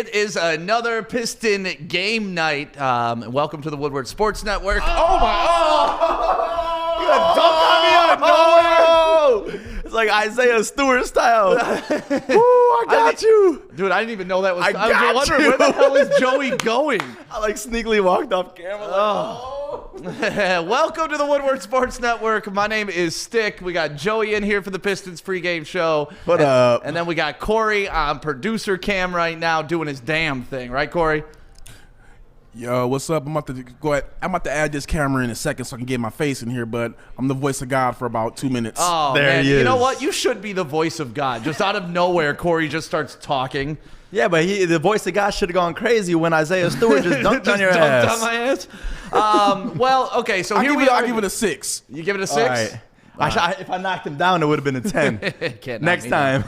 It is another Piston game night. Welcome to the Woodward Sports Network. Oh my! Oh! You got dunked on me out of nowhere. It's like Isaiah Stewart style. Ooh, I got you. Dude, I didn't even know that was. I was wondering where the hell is Joey going? I like sneakily walked off camera. Welcome to the Woodward Sports Network. My name is Stick. We got Joey in here for the Pistons pregame show. What up? And then we got Kory on producer cam right now doing his damn thing. Right, Kory? Yo, what's up? I'm about to add this camera in a second so I can get my face in here, but I'm the voice of God for about 2 minutes. Oh, there man. he is. You know what? You should be the voice of God. Just out of nowhere, Kory just starts talking. Yeah, but the voice of God should have gone crazy when Isaiah Stewart just dunked on your ass. Dunked on my ass? Well, okay, so here we are. I'll give it a 6. You give it a 6? All right. If I knocked him down, it would have been a 10. Next time.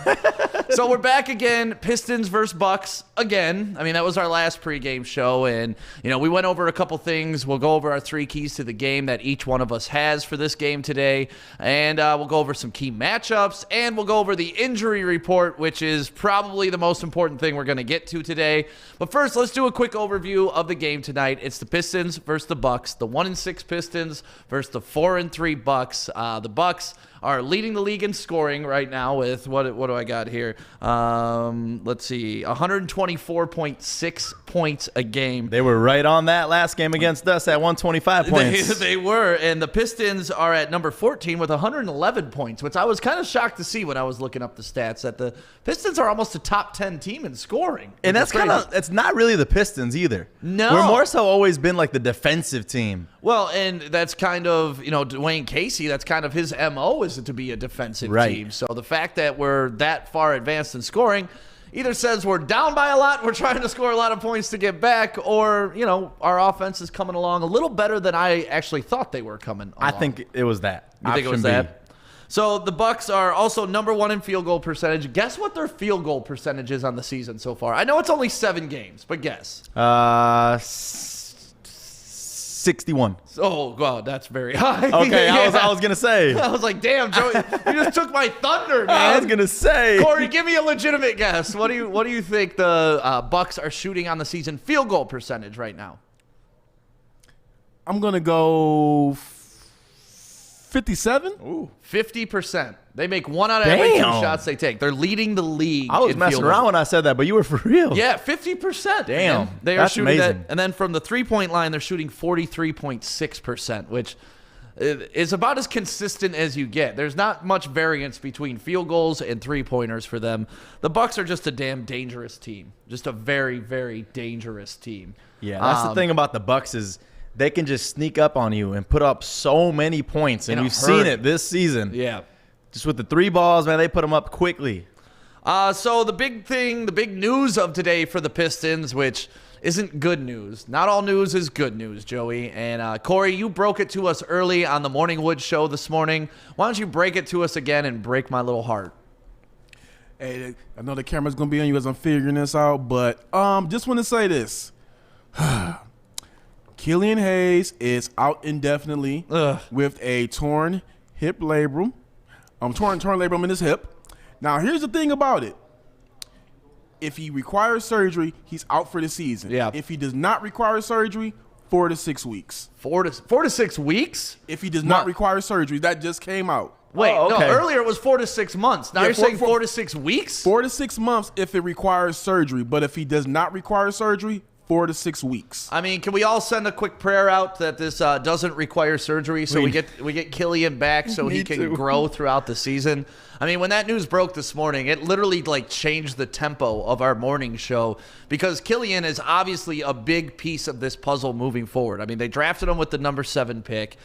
So we're back again, Pistons versus Bucks again. I mean, that was our last pregame show, and we went over a couple things. We'll go over our 3 keys to the game that each one of us has for this game today, and we'll go over some key matchups, and we'll go over the injury report, which is probably the most important thing we're going to get to today. But first, let's do a quick overview of the game tonight. It's the Pistons versus the Bucks, the 1-6 Pistons versus the 4-3 Bucks. The Bucks are leading the league in scoring right now with, what do I got here? Let's see, 124.6 points a game. They were right on that last game against us at 125 points. They were, and the Pistons are at number 14 with 111 points, which I was kind of shocked to see when I was looking up the stats, that the Pistons are almost a top 10 team in scoring. And that's it's not really the Pistons either. No. We're more so always been like the defensive team. Well, and that's kind of, Dwayne Casey, that's kind of his MO, is to be a defensive team. So the fact that we're that far advanced in scoring either says we're down by a lot, we're trying to score a lot of points to get back, or, our offense is coming along a little better than I actually thought they were coming along. I think it was that. You think it was that? So the Bucks are also number 1 in field goal percentage. Guess what their field goal percentage is on the season so far? I know it's only 7 games, but guess. 61. Oh, God, that's very high. Okay, yeah. I was going to say. I was like, damn, Joey, you just took my thunder, man. I was going to say. Kory, give me a legitimate guess. What do you think the Bucks are shooting on the season field goal percentage right now? I'm going to go 57. Ooh, 50%. They make 1 out of every 2 shots they take. They're leading the league. I was messing around when I said that, but you were for real. Yeah, 50%. Damn, they are that's shooting amazing. that. And then from the 3-point line, they're shooting 43.6%, which is about as consistent as you get. There's not much variance between field goals and 3-pointers for them. The Bucks are just a damn dangerous team. Just a very, very dangerous team. Yeah, that's the thing about the Bucks is they can just sneak up on you and put up so many points, and we've seen it this season. Yeah. Just with the 3 balls, man, they put them up quickly. So the big news of today for the Pistons, which isn't good news. Not all news is good news, Joey. And Kory, you broke it to us early on the Morning Wood show this morning. Why don't you break it to us again and break my little heart? Hey, I know the camera's going to be on you as I'm figuring this out, but just want to say this. Killian Hayes is out indefinitely with a torn hip labrum. Torn labrum in his hip. Now, here's the thing about it. If he requires surgery, he's out for the season. Yeah. If he does not require surgery, 4 to 6 weeks. 4 to 6 weeks? If he does not require surgery, that just came out. Wait, okay. No, earlier it was 4 to 6 months. Now you're saying 4 to 6 weeks? 4 to 6 months if it requires surgery, but if he does not require surgery, 4 to 6 weeks. I mean, can we all send a quick prayer out that this doesn't require surgery, so we get Killian back so he can grow throughout the season? I mean, when that news broke this morning, it literally changed the tempo of our morning show, because Killian is obviously a big piece of this puzzle moving forward. I mean, they drafted him with the number 7 pick.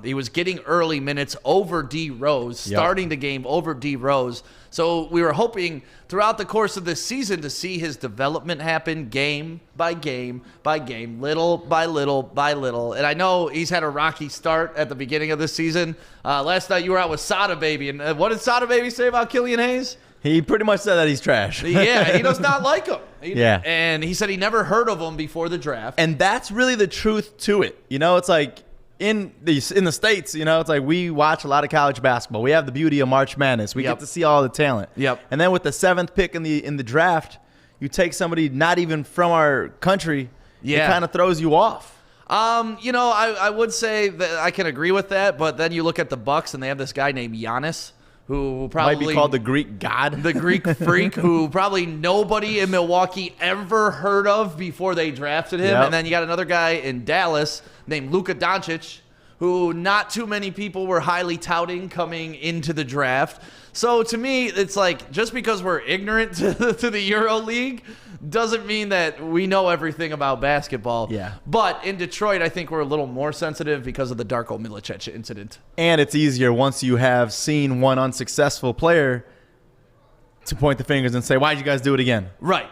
He was getting early minutes over D Rose, starting the game over D Rose. So we were hoping throughout the course of this season to see his development happen game by game by game, little by little by little. And I know he's had a rocky start at the beginning of this season. Last night you were out with Sada Baby, and what did Sada Baby say about Killian Hayes? He pretty much said that he's trash. Yeah, he does not like him. Yeah. And he said he never heard of him before the draft. And that's really the truth to it. It's like in the States, it's like we watch a lot of college basketball. We have the beauty of March Madness. We get to see all the talent. Yep. And then with the 7th pick in the draft, you take somebody not even from our country, it kind of throws you off. I would say that I can agree with that, but then you look at the Bucks and they have this guy named Giannis, who probably might be called the Greek god, the Greek freak, who probably nobody in Milwaukee ever heard of before they drafted him. Yep. And then you got another guy in Dallas named Luka Doncic, who not too many people were highly touting coming into the draft. So to me, it's like, just because we're ignorant to the Euro League doesn't mean that we know everything about basketball. Yeah. But in Detroit, I think we're a little more sensitive because of the Darko Milicic incident. And it's easier once you have seen one unsuccessful player to point the fingers and say, why'd you guys do it again? Right.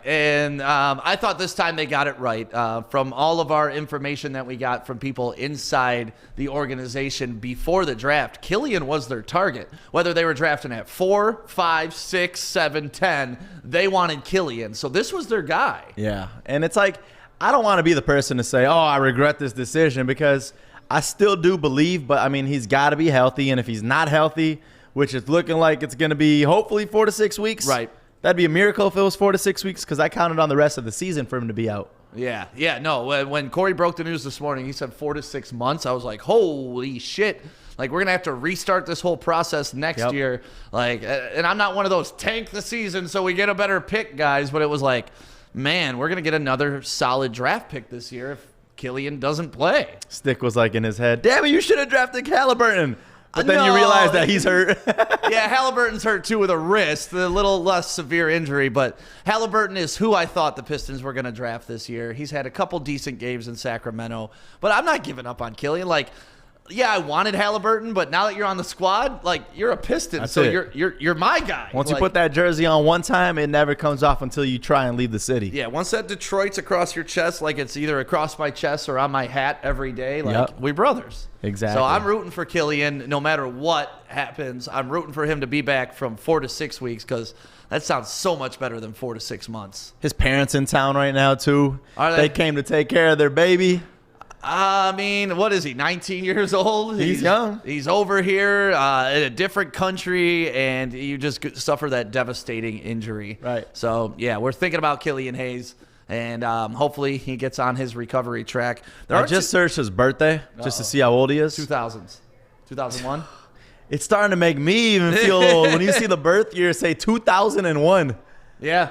And I thought this time they got it right. From all of our information that we got from people inside the organization before the draft, Killian was their target. Whether they were drafting at 4, 5, 6, 7, 10, they wanted Killian. So this was their guy. Yeah. And it's like, I don't want to be the person to say, oh, I regret this decision, because I still do believe, but I mean, he's got to be healthy. And if he's not healthy, which is looking like it's going to be hopefully 4 to 6 weeks. Right. That'd be a miracle if it was 4 to 6 weeks, because I counted on the rest of the season for him to be out. Yeah. No, when Kory broke the news this morning, he said 4 to 6 months. I was like, holy shit. Like, we're going to have to restart this whole process next year. Like, and I'm not one of those tank the season so we get a better pick guys, but it was like, man, we're going to get another solid draft pick this year if Killian doesn't play. Stick was like in his head, damn it, you should have drafted Halliburton. But then you realize that he's hurt. Yeah, Halliburton's hurt too with a wrist, a little less severe injury. But Halliburton is who I thought the Pistons were going to draft this year. He's had a couple decent games in Sacramento. But I'm not giving up on Killian. Like, yeah, I wanted Halliburton, but now that you're on the squad, like, you're a Piston, That's so it. you're my guy. Once you put that jersey on one time, it never comes off until you try and leave the city. Yeah, once that Detroit's across your chest, like it's either across my chest or on my hat every day, like, we brothers. Exactly. So I'm rooting for Killian no matter what happens. I'm rooting for him to be back from 4 to 6 weeks, because that sounds so much better than 4 to 6 months. His parents in town right now, too. Are they? They came to take care of their baby. I mean, what is he, 19 years old? He's young. He's over here in a different country, and you just suffer that devastating injury. Right. So, yeah, we're thinking about Killian Hayes, and hopefully he gets on his recovery track. I just searched his birthday just to see how old he is. 2000s. 2001? It's starting to make me even feel old. When you see the birth year, say 2001. Yeah.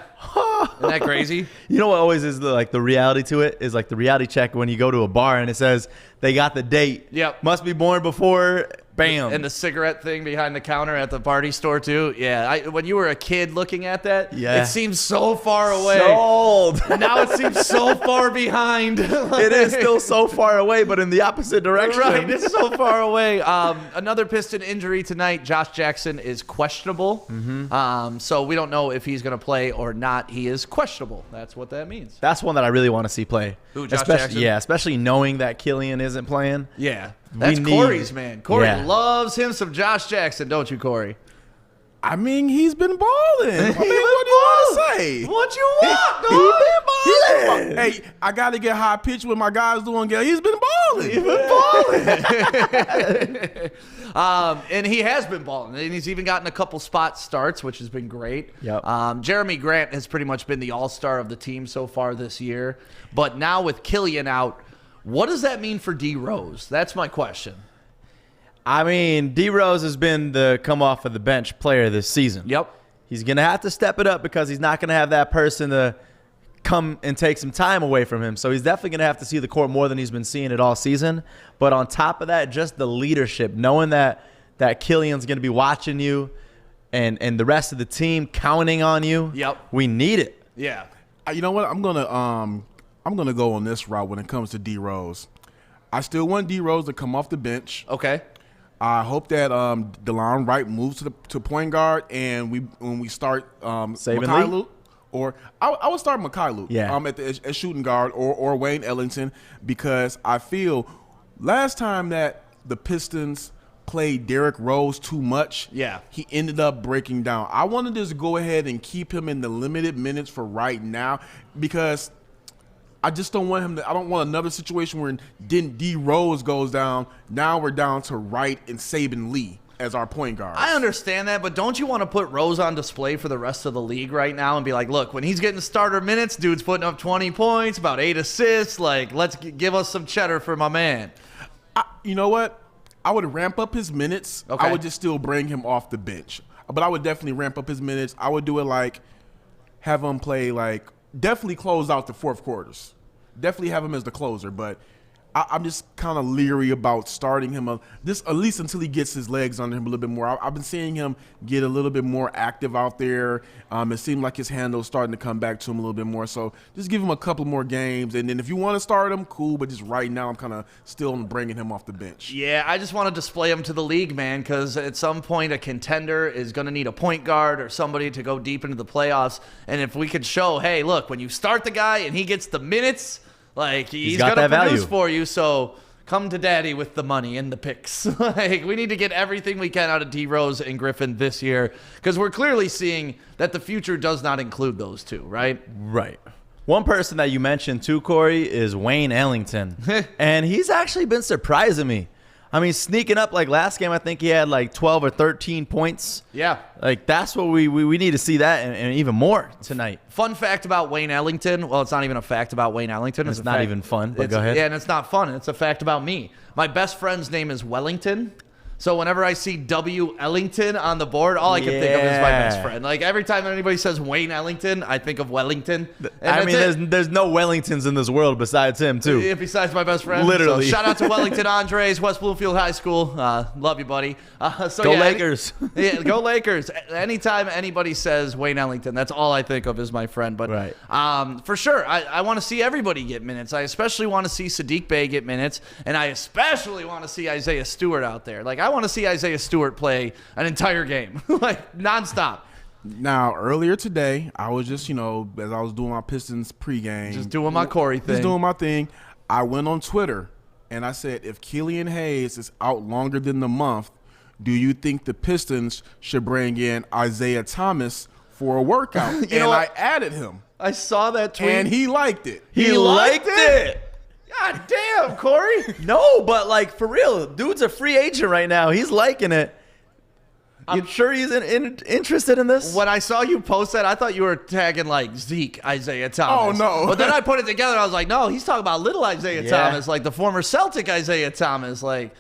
Isn't that crazy? You know what always is the reality to it is like the reality check when you go to a bar and it says they got the date. Yep. Must be born before. Bam. And the cigarette thing behind the counter at the party store, too. Yeah. When you were a kid looking at that, it seems so far away. So old. Now it seems so far behind. It is still so far away, but in the opposite direction. Right. It's so far away. Another Piston injury tonight. Josh Jackson is questionable. Mm-hmm. So we don't know if he's going to play or not. He is questionable. That's what that means. That's one that I really want to see play. Who, Josh Jackson? Yeah, especially knowing that Killian isn't playing. Yeah. That's Kory's, man. Kory loves him some Josh Jackson, don't you, Kory? I mean, he's been balling. I mean, what do you want to say? What you want, dog? He's been balling. Hey, I got to get high pitched when my guys doing good. He's been balling. He's been balling. And he has been balling. And he's even gotten a couple spot starts, which has been great. Yep. Jeremy Grant has pretty much been the all-star of the team so far this year. But now with Killian out, what does that mean for D Rose? That's my question. I mean, D Rose has been the come off of the bench player this season. Yep. He's going to have to step it up because he's not going to have that person to come and take some time away from him. So he's definitely going to have to see the court more than he's been seeing it all season. But on top of that, just the leadership, knowing that Killian's going to be watching you and the rest of the team counting on you. Yep. We need it. Yeah. You know what? I'm gonna go on this route when it comes to D Rose. I still want D Rose to come off the bench. Okay. I hope that DeLon Wright moves to point guard, and when we start Mikhailuk, or I would start Mikhailuk at shooting guard, or Wayne Ellington, because I feel last time that the Pistons played Derrick Rose too much, he ended up breaking down. I wanted to just go ahead and keep him in the limited minutes for right now, because I just don't want him to. I don't want another situation where D Rose goes down. Now we're down to Wright and Saben Lee. as our point guard. I understand that, but don't you want to put Rose on display for the rest of the league right now and be like, look, when he's getting starter minutes, dude's putting up 20 points, about 8 assists. Like, let's give us some cheddar for my man. You know what? I would ramp up his minutes. Okay. I would just still bring him off the bench. But I would definitely ramp up his minutes. I would do it like have him play like definitely close out the fourth quarters. Definitely have him as the closer, but I'm just kind of leery about starting him this at least until he gets his legs under him a little bit more. I've been seeing him get a little bit more active out there. It seemed like his handle's starting to come back to him a little bit more. So just give him a couple more games, and then if you want to start him, cool. But just right now, I'm kind of still bringing him off the bench. Yeah, I just want to display him to the league, man, because at some point a contender is going to need a point guard or somebody to go deep into the playoffs. And if we could show, hey, look, when you start the guy and he gets the minutes, like, he's going to produce for you, so come to daddy with the money and the picks. Like, we need to get everything we can out of D. Rose and Griffin this year because we're clearly seeing that the future does not include those two, right? Right. One person that you mentioned too, Kory, is Wayne Ellington. And he's actually been surprising me. I mean, sneaking up like last game, I think he had like 12 or 13 points. Yeah. Like, that's what we need to see that and even more tonight. Fun fact about Wayne Ellington. Well, it's not even a fact about Wayne Ellington. It's not even fun, but go ahead. Yeah, and it's not fun. It's a fact about me. My best friend's name is Wellington. So whenever I see W. Ellington on the board, all I can think of is my best friend. Like, every time anybody says Wayne Ellington, I think of Wellington. I mean, there's no Wellingtons in this world besides him, too. Yeah, besides my best friend. Literally. So shout out to Wellington Andres, West Bloomfield High School. Love you, buddy. Go Lakers. Yeah, go Lakers. Anytime anybody says Wayne Ellington, that's all I think of is my friend. But right. For sure, I want to see everybody get minutes. I especially want to see Sadiq Bey get minutes, and I especially want to see Isaiah Stewart out there. Like, I want to see Isaiah Stewart play an entire game, like nonstop. Now, earlier today, I was just, as I was doing my Pistons pregame. Just doing my Kory thing. Just doing my thing. I went on Twitter, and I said, if Killian Hayes is out longer than the month, do you think the Pistons should bring in Isaiah Thomas for a workout? I added him. I saw that tweet. And he liked it. He liked it. God damn, Kory. No, but like for real, dude's a free agent right now. He's liking it. I'm sure he's interested in this. When I saw you post that, I thought you were tagging like Zeke Isaiah Thomas. Oh, no. But then I put it together. I was like, no, he's talking about little Isaiah Thomas, like the former Celtic Isaiah Thomas. Like,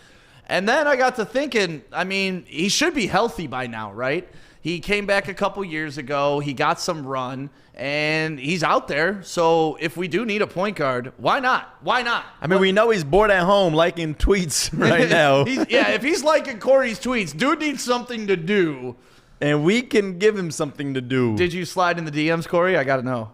and then I got to thinking, I mean, he should be healthy by now, right? He came back a couple years ago. He got some run, and he's out there. So if we do need a point guard, why not? Why not? I mean, we know he's bored at home liking tweets right now. If he's liking Kory's tweets, dude needs something to do. And we can give him something to do. Did you slide in the DMs, Kory? I got to know.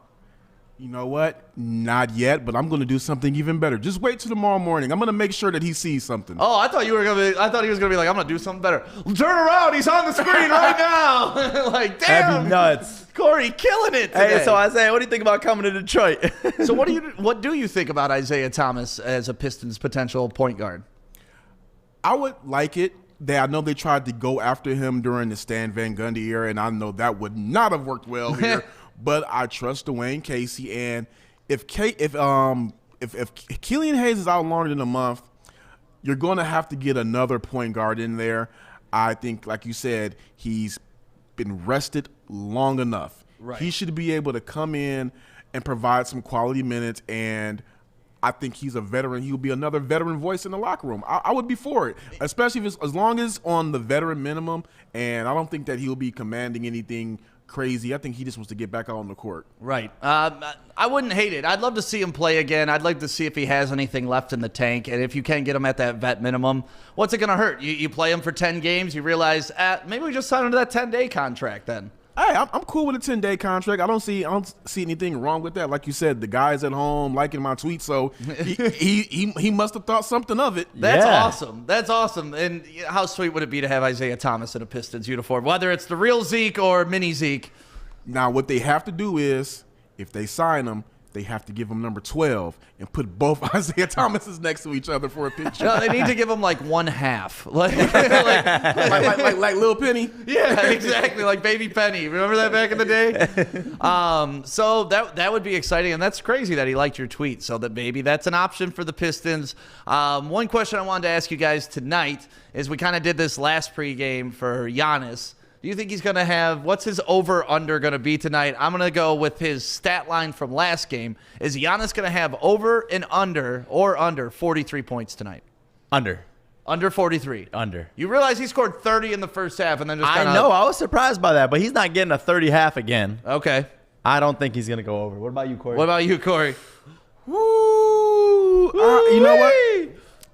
You know what? Not yet, but I'm going to do something even better. Just wait till tomorrow morning. I'm going to make sure that he sees something. Oh, I thought he was going to be like, I'm going to do something better. Turn around. He's on the screen right now. Like, damn. That'd be nuts. Kory killing it today. Hey, so Isaiah, what do you think about coming to Detroit? So what do you think about Isaiah Thomas as a Pistons potential point guard? I would like it. I know they tried to go after him during the Stan Van Gundy era, and I know that would not have worked well here. But I trust Dwayne Casey, and if Killian Hayes is out longer than a month, you're going to have to get another point guard in there. I think, like you said, he's been rested long enough. Right. He should be able to come in and provide some quality minutes, and I think he's a veteran. He'll be another veteran voice in the locker room. I would be for it, especially if as long as on the veteran minimum, and I don't think that he'll be commanding anything crazy. I think he just wants to get back out on the court. Right. I wouldn't hate it. I'd love to see him play again. I'd like to see if he has anything left in the tank. And if you can get him at that vet minimum, what's it going to hurt? You play him for 10 games. You realize, maybe we just sign him to that 10-day contract then. Hey, I'm cool with a 10-day contract. I don't see anything wrong with that. Like you said, the guy's at home liking my tweets, so he must have thought something of it. That's awesome. That's awesome. And how sweet would it be to have Isaiah Thomas in a Pistons uniform, whether it's the real Zeke or mini Zeke? Now, what they have to do is, if they sign him, they have to give him number 12 and put both Isaiah Thomases next to each other for a picture. No, they need to give him like one half, like Lil Penny. Yeah, exactly, like Baby Penny. Remember that back in the day? So that would be exciting, and that's crazy that he liked your tweet. So that maybe that's an option for the Pistons. One question I wanted to ask you guys tonight is we kind of did this last pregame for Giannis. Do you think he's going to have – what's his over-under going to be tonight? I'm going to go with his stat line from last game. Is Giannis going to have over and under 43 points tonight? Under. Under 43. Under. You realize he scored 30 in the first half and then just kind of – I know. I was surprised by that, but he's not getting a 30 half again. Okay. I don't think he's going to go over. What about you, Kory? What about you, Kory? Woo! You know what?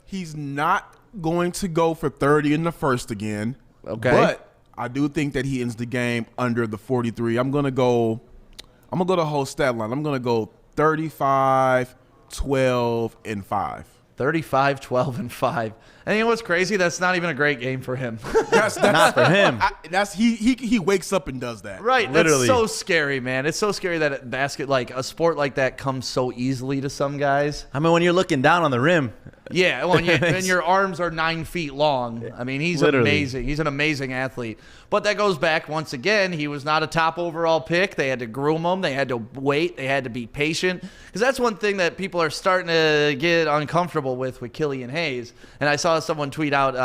He's not going to go for 30 in the first again. Okay. But – I do think that he ends the game under the 43. I'm gonna go the whole stat line. I'm gonna go 35, 12, and 5. 35, 12, and 5. And you know what's crazy? That's not even a great game for him. That's not for him. He wakes up and does that. Right. Literally. That's so scary, man. It's so scary that a sport like that comes so easily to some guys. I mean, when you're looking down on the rim. Yeah, well, and your arms are 9 feet long. I mean, he's Literally. amazing. He's an amazing athlete. But that goes back, once again, he was not a top overall pick. They had to groom him. They had to wait. They had to be patient. Because that's one thing that people are starting to get uncomfortable with Killian Hayes. And I saw someone tweet out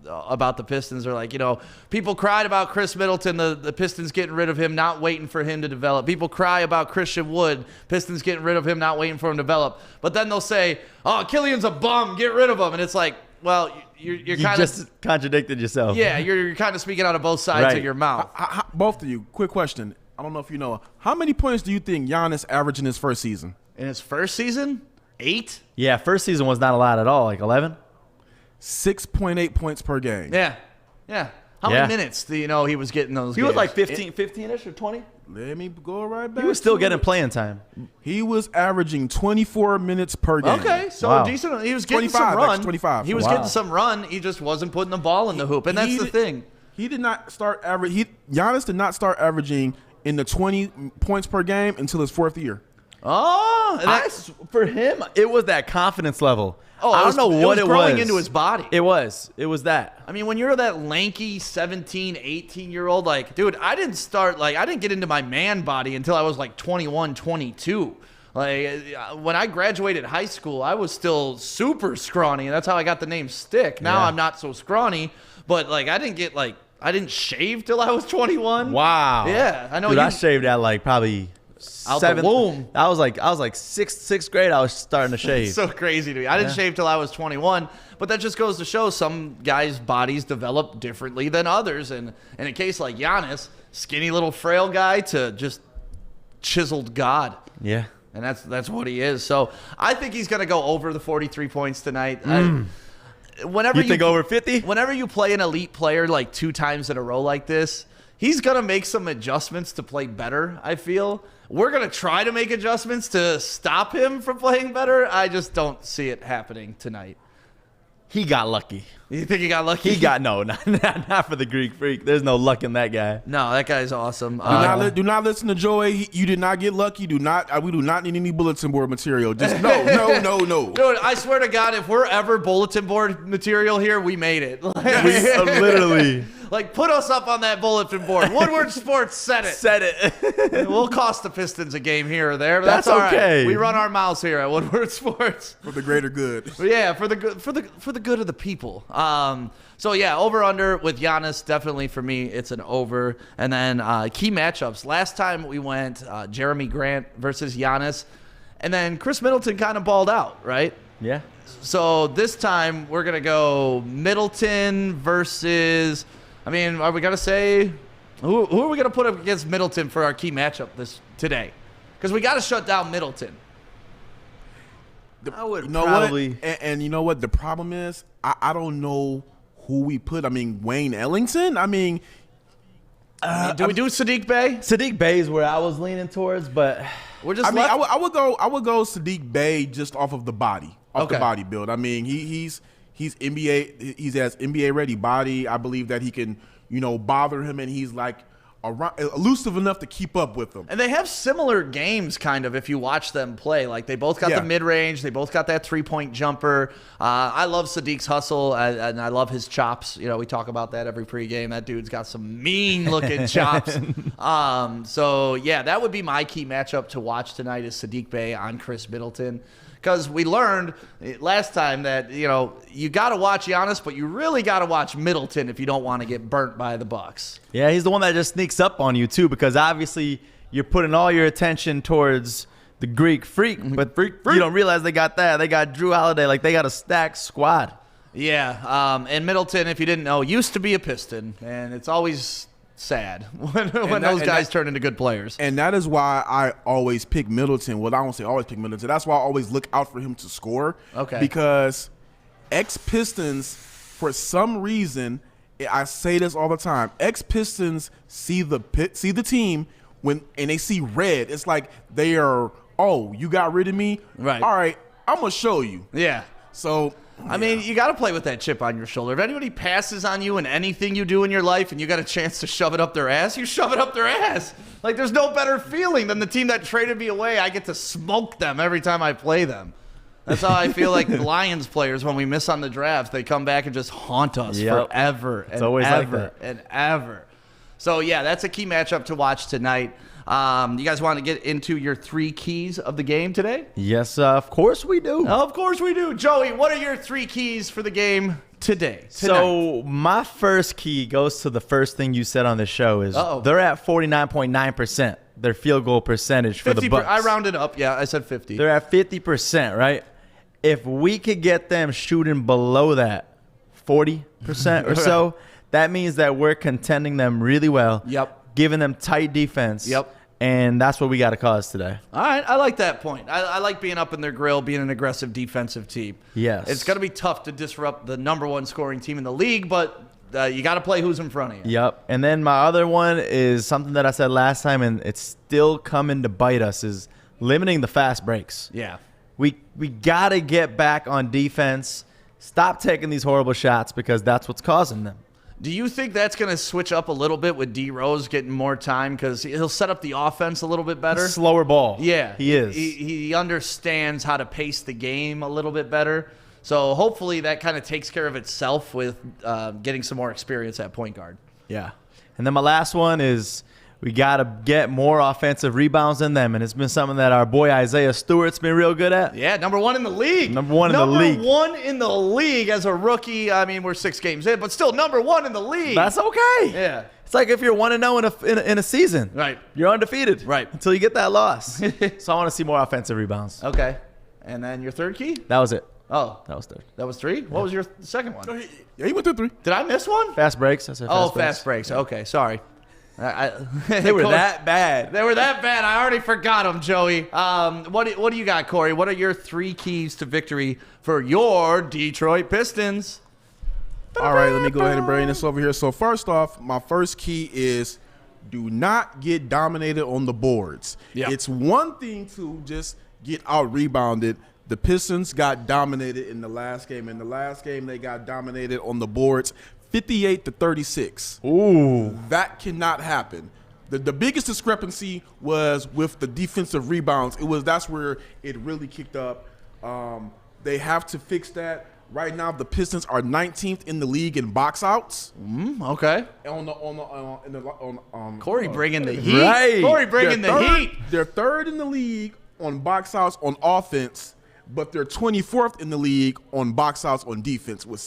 about the Pistons. They're like, people cried about Chris Middleton, the Pistons getting rid of him, not waiting for him to develop. People cry about Christian Wood, Pistons getting rid of him, not waiting for him to develop. But then they'll say, oh, Killian's a bum, get rid of him. And it's like, well, you kind of just contradicted yourself. Yeah, you're kind of speaking out of both sides of your mouth. Both of you, quick question. I don't know if you know. How many points do you think Giannis averaged in his first season? In his first season? 8? Yeah, first season was not a lot at all, like 11. 6.8 points per game. Yeah. How many minutes do you know he was getting those games? He was like 15-ish or 20. Let me go right back. He was still getting playing time. He was averaging 24 minutes per game. Okay, so Wow. decent. He was getting 25, some run. actually 25. He was Wow. getting some run. He just wasn't putting the ball in the hoop, and that's the thing. He did not start Giannis did not start averaging in the 20 points per game until his 4th year. Oh, that's For him, it was that confidence level. Oh, I don't know what it was. growing into his body. It was that. I mean, when you're that lanky 17, 18-year-old, like, dude, I didn't get into my man body until I was like 21, 22. Like, when I graduated high school, I was still super scrawny, and that's how I got the name Stick. Now I'm not so scrawny, but like, I didn't shave till I was 21. Wow. Yeah, I know. Dude, I shaved at like probably Out the womb. I was like sixth grade. I was starting to shave. So crazy to me. I didn't shave till I was 21, but that just goes to show some guys' bodies develop differently than others. And in a case like Giannis, skinny little frail guy to just chiseled God. Yeah. And that's what he is. So I think he's going to go over the 43 points tonight. Whenever You think over 50? Whenever you play an elite player like 2 times in a row like this, he's going to make some adjustments to play better, I feel. We're going to try to make adjustments to stop him from playing better. I just don't see it happening tonight. He got lucky. You think he got lucky? He got not for the Greek Freak. There's no luck in that guy. No, that guy's awesome. Do not listen to Joey. You did not get lucky. We do not need any bulletin board material. Just no. Dude, I swear to God, if we're ever bulletin board material here, we made it. Literally. Like, put us up on that bulletin board. Woodward Sports said it. We'll cost the Pistons a game here or there, but that's all okay. right. We run our mouths here at Woodward Sports. For the greater good. But yeah, for the good of the people. So yeah, over under with Giannis, definitely for me, it's an over. And then key matchups. Last time we went Jeremy Grant versus Giannis, and then Chris Middleton kind of balled out, right? Yeah. So this time we're gonna go Middleton versus. I mean, are we gonna say who are we gonna put up against Middleton for our key matchup today? Because we got to shut down Middleton. I would probably. And you know what? The problem is, I don't know who we put. I mean, Wayne Ellington? Do we do Sadiq Bey? Sadiq Bey is where I was leaning towards, but we're just. I would go Sadiq Bey just off of the body, the body build. I mean, he's NBA. He has NBA ready body. I believe that he can, bother him, and he's like elusive enough to keep up with them. And they have similar games, kind of, if you watch them play. Like, they both got the mid-range. They both got that three-point jumper. I love Sadiq's hustle, and I love his chops. You know, we talk about that every pregame. That dude's got some mean-looking chops. So, yeah, that would be my key matchup to watch tonight is Sadiq Bey on Chris Middleton. Because we learned last time that, you know, you got to watch Giannis, but you really got to watch Middleton if you don't want to get burnt by the Bucks. Yeah, he's the one that just sneaks up on you, too, because obviously you're putting all your attention towards the Greek Freak, but you don't realize they got that. They got Drew Holiday. Like, they got a stacked squad. Yeah, and Middleton, if you didn't know, used to be a Piston, and it's always sad when those guys turn into good players. And that is why I always pick Middleton. Well, I won't say always pick Middleton. That's why I always look out for him to score. Okay. Because ex-Pistons, for some reason, I say this all the time, ex-Pistons see the team and they see red. It's like they are, oh, you got rid of me? Right. All right, I'm going to show you. Yeah. So I mean, you got to play with that chip on your shoulder. If anybody passes on you in anything you do in your life and you got a chance to shove it up their ass, you shove it up their ass. Like, there's no better feeling than the team that traded me away. I get to smoke them every time I play them. That's how I feel like Lions players, when we miss on the draft, they come back and just haunt us forever and ever and ever. So, yeah, that's a key matchup to watch tonight. You guys want to get into your 3 keys of the game today? Yes, of course we do. Of course we do. Joey, what are your 3 keys for the game today? So my first key goes to the first thing you said on the show is they're at 49.9%, their field goal percentage for the Bucks. I rounded up. Yeah, I said 50. They're at 50%, right? If we could get them shooting below that 40% or so, that means that we're contending them really well. Yep. Giving them tight defense. Yep. And that's what we got to cause today. All right. I like that point. I like being up in their grill, being an aggressive defensive team. Yes. It's going to be tough to disrupt the #1 scoring team in the league, but you got to play who's in front of you. Yep. And then my other one is something that I said last time, and it's still coming to bite us, is limiting the fast breaks. Yeah. We got to get back on defense. Stop taking these horrible shots because that's what's causing them. Do you think that's going to switch up a little bit with D. Rose getting more time because he'll set up the offense a little bit better? Slower ball. Yeah. He is. He understands how to pace the game a little bit better. So hopefully that kind of takes care of itself with getting some more experience at point guard. Yeah. And then my last one is we got to get more offensive rebounds than them, and it's been something that our boy Isaiah Stewart's been real good at. Yeah, #1 in the league. #1 in the league. #1 in the league as a rookie. I mean, we're 6 games in, but still #1 in the league. That's okay. Yeah. It's like if you're 1-0 in a season. Right. You're undefeated. Right. Until you get that loss. So I want to see more offensive rebounds. Okay. And then your third key? That was it. Oh. That was third. That was 3? What was your second one? Yeah, he went through 3. Did I miss one? Fast breaks. I said fast breaks. Okay, sorry. They were that bad. They were that bad. I already forgot them, Joey. What do you got, Kory? What are your 3 keys to victory for your Detroit Pistons? All right, let me go ahead and bring this over here. So first off, my first key is do not get dominated on the boards. Yep. It's one thing to just get out-rebounded. The Pistons got dominated in the last game. In the last game, they got dominated on the boards 58-36. Ooh. That cannot happen. The biggest discrepancy was with the defensive rebounds. That's where it really kicked up. They have to fix that. Right now, the Pistons are 19th in the league in box outs. Okay. Kory bringing the heat. Right. Kory bringing the heat. They're 3rd in the league on box outs on offense, but they're 24th in the league on box outs on defense with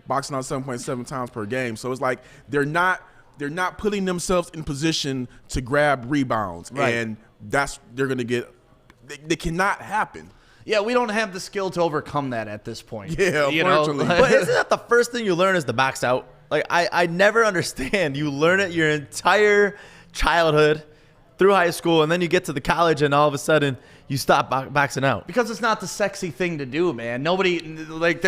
boxing out 7.7 times per game. So it's like they're not putting themselves in position to grab rebounds, right. And they're going to get. They cannot happen. Yeah, we don't have the skill to overcome that at this point. Yeah, unfortunately. But isn't that the first thing you learn is the box out? Like, I never understand. You learn it your entire childhood through high school, and then you get to the college, and all of a sudden you stop boxing out. Because it's not the sexy thing to do, man. Nobody, like,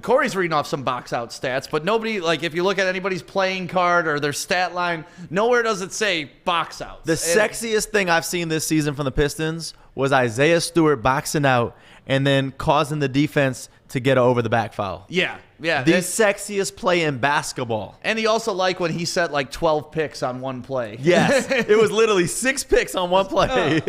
Kory's reading off some box out stats, but nobody, like, if you look at anybody's playing card or their stat line, nowhere does it say box outs. The sexiest thing I've seen this season from the Pistons was Isaiah Stewart boxing out and then causing the defense to get over the back foul. Yeah. The sexiest play in basketball. And he also liked when he set like 12 picks on one play. Yes. It was literally 6 picks on one play.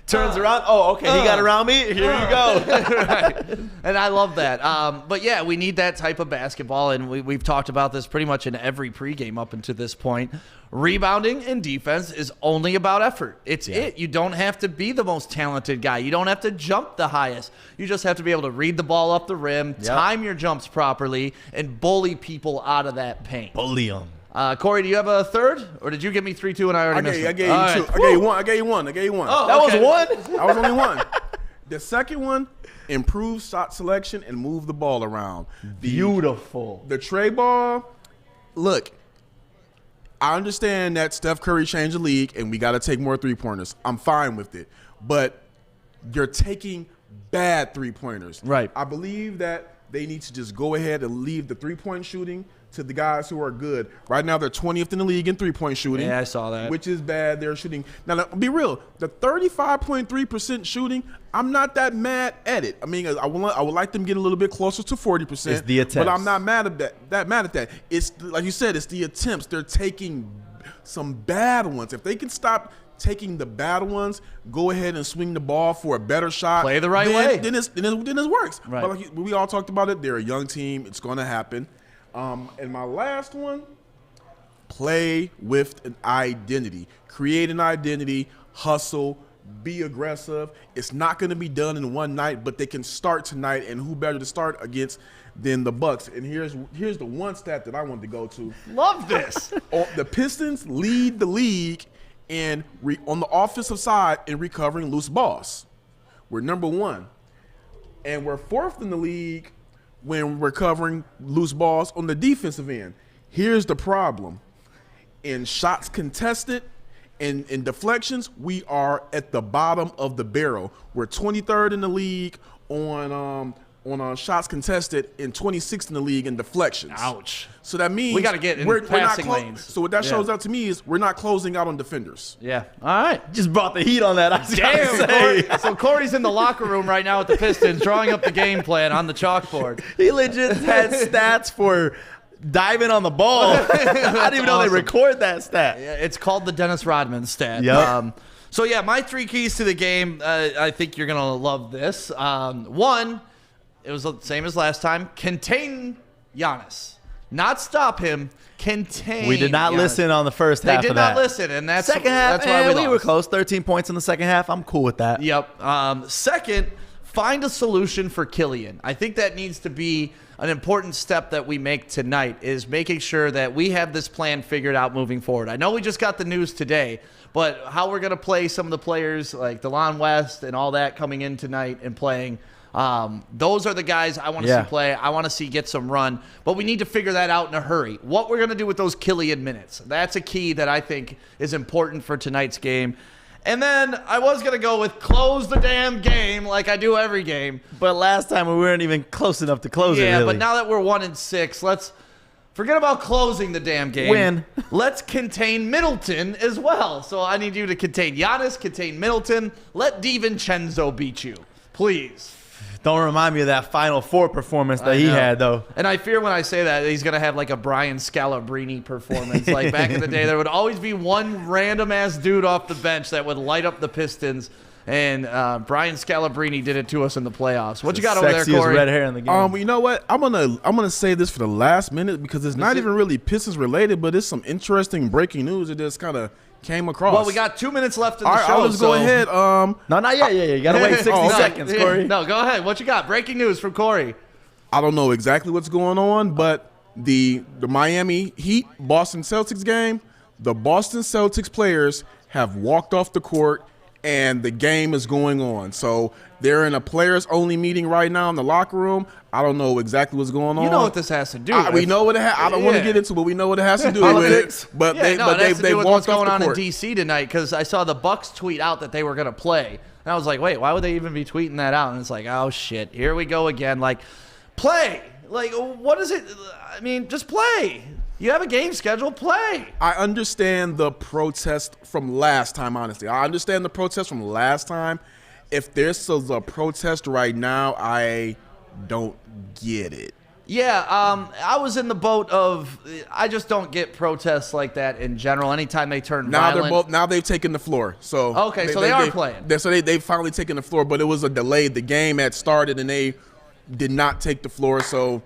Turns around. Oh, okay. He got around me. Here you go. Right. And I love that. But yeah, we need that type of basketball, and we've talked about this pretty much in every pregame up until this point. Rebounding and defense is only about effort. It's it. You don't have to be the most talented guy. You don't have to jump the highest. You just have to be able to read the ball up the rim, time your jumps properly, and bully people out of that paint. Bully them. Kory, do you have a third, or did you give me 3-2 and I already missed it? I gave you two. I gave you one. Oh, that was one? That was only one. The second one, improve shot selection and move the ball around. Beautiful. The tray ball, look, I understand that Steph Curry changed the league and we got to take more three-pointers. I'm fine with it. But you're taking bad three-pointers. Right. I believe that they need to just go ahead and leave the three-point shooting to the guys who are good. Right now, they're 20th in the league in three-point shooting. Yeah, I saw that. Which is bad. They're shooting. Now, be real. The 35.3% shooting, I'm not that mad at it. I mean, I would like them to get a little bit closer to 40%. It's the attempts. But I'm not mad at that. It's, like you said, it's the attempts. They're taking some bad ones. If they can stop taking the bad ones, go ahead and swing the ball for a better shot. Play the right way. Then it works. Right. But like we all talked about it, they're a young team. It's going to happen. And my last one, play with an identity. Create an identity, hustle, be aggressive. It's not going to be done in one night, but they can start tonight, and who better to start against than the Bucks? And here's the one stat that I wanted to go to. Love this. The Pistons lead the league on the offensive side in recovering loose balls. We're number 1. And we're 4th in the league when recovering loose balls on the defensive end. Here's the problem. In shots contested and in deflections, we are at the bottom of the barrel. We're 23rd in the league on shots contested and 26th in the league in deflections. Ouch. So that means we got to get in passing lanes. So what that shows out to me is we're not closing out on defenders. Yeah. All right. Just brought the heat on that. I was Damn, gonna say. Kory. So Kory's in the locker room right now with the Pistons, drawing up the game plan on the chalkboard. He legit had stats for diving on the ball. I didn't even know they record that stat. Yeah, it's called the Dennis Rodman stat. Yep. So yeah, my 3 keys to the game. I think you're gonna love this. One, it was the same as last time. Contain Giannis. Not stop him, contain. We did not Giannis. Listen on the first half They of did that. not listen, and that's Second half, that's why we we were lost. close. 13 points in the second half. I'm cool with that. Yep. Second, find a solution for Killian. I think that needs to be an important step that we make tonight, is making sure that we have this plan figured out moving forward. I know we just got the news today, but how we're going to play some of the players like DeLon West and all that coming in tonight and playing, those are the guys I want to see play. I want to see get some run, but we need to figure that out in a hurry. What we're going to do with those Killian minutes, that's a key that I think is important for tonight's game. And then I was going to go with close the damn game like I do every game. But last time we weren't even close enough to close it, really. Yeah, but now that we're 1-6, let's forget about closing the damn game. Win. Let's contain Middleton as well. So I need you to contain Giannis, contain Middleton. Let DiVincenzo beat you, please. Don't remind me of that Final Four performance that he had, though. And I fear when I say that, he's going to have like a Brian Scalabrine performance. Like back in the day, there would always be one random-ass dude off the bench that would light up the Pistons. And Brian Scalabrine did it to us in the playoffs. What you got over there, Kory? Sexiest red hair in the game. You know what? I'm gonna say this for the last minute because it's not even really Pistons related, but it's some interesting breaking news that just kind of came across. Well, we got 2 minutes left in the All right, show. I'll just go ahead. No, not yet. You got to wait 60 seconds, Kory. No, go ahead. What you got? Breaking news from Kory. I don't know exactly what's going on, but the Miami Heat Boston Celtics game, the Boston Celtics players have walked off the court and the game is going on. So they're in a players-only meeting right now in the locker room. I don't know exactly what's going on. You know what this has to do with. We know what it has. I don't want to get into it, but we know what it has to do with it. But it has to do with what's walked going off on the in court. D.C. tonight, because I saw the Bucks tweet out that they were going to play. And I was like, wait, why would they even be tweeting that out? And it's like, oh, shit, here we go again. Like, play. Like, what is it? I mean, just play. You have a game scheduled, play. I understand the protest from last time, honestly. I understand the protest from last time. if this is a protest right now, I don't get it. Yeah, I was in the boat of I just don't get protests like that in general. Anytime they turn violent. Now they've taken the floor. So okay, so they are playing. They finally taken the floor, but it was a delay. The game had started and they did not take the floor. So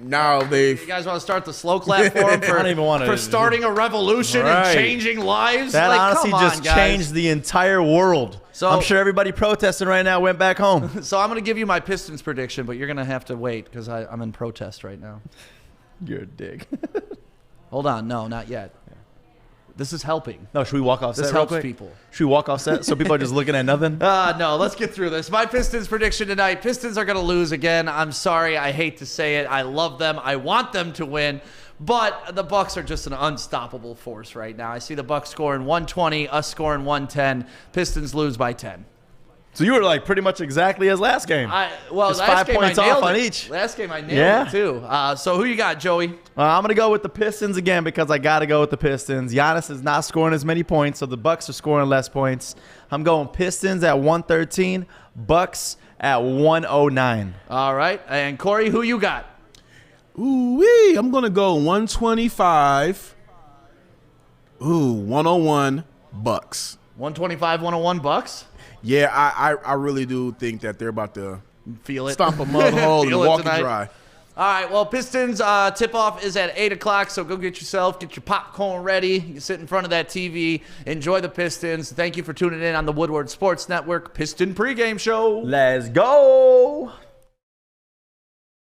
now you guys want to start the slow clap for them for starting a revolution and changing lives? That honestly just changed the entire world. So I'm sure everybody protesting right now went back home. So I'm going to give you my Pistons prediction, but you're going to have to wait because I'm in protest right now. You're a dick. Hold on. No, not yet. This is helping. No, should we walk off set? This helps people. Should we walk off set so people are just looking at nothing? No, let's get through this. My Pistons prediction tonight. Pistons are going to lose again. I'm sorry. I hate to say it. I love them. I want them to win. But the Bucks are just an unstoppable force right now. I see the Bucks scoring 120, us scoring 110. Pistons lose by 10. So you were like pretty much exactly as last game. Last 5 game points I nailed off on it. each. Last game I nailed it too. So who you got, Joey? I'm gonna go with the Pistons again because I gotta go with the Pistons. Giannis is not scoring as many points, so the Bucks are scoring less points. I'm going Pistons at 113, Bucks at 109. All right, and Kory, who you got? Ooh-wee, I'm going to go 125. 101 Bucks. 125, 101 Bucks? Yeah, I really do think that they're about to feel it. Stomp a mud hole and walk it dry. All right, well, Pistons tip-off is at 8 o'clock, so go get your popcorn ready. You sit in front of that TV. Enjoy the Pistons. Thank you for tuning in on the Woodward Sports Network Piston Pregame Show. Let's go.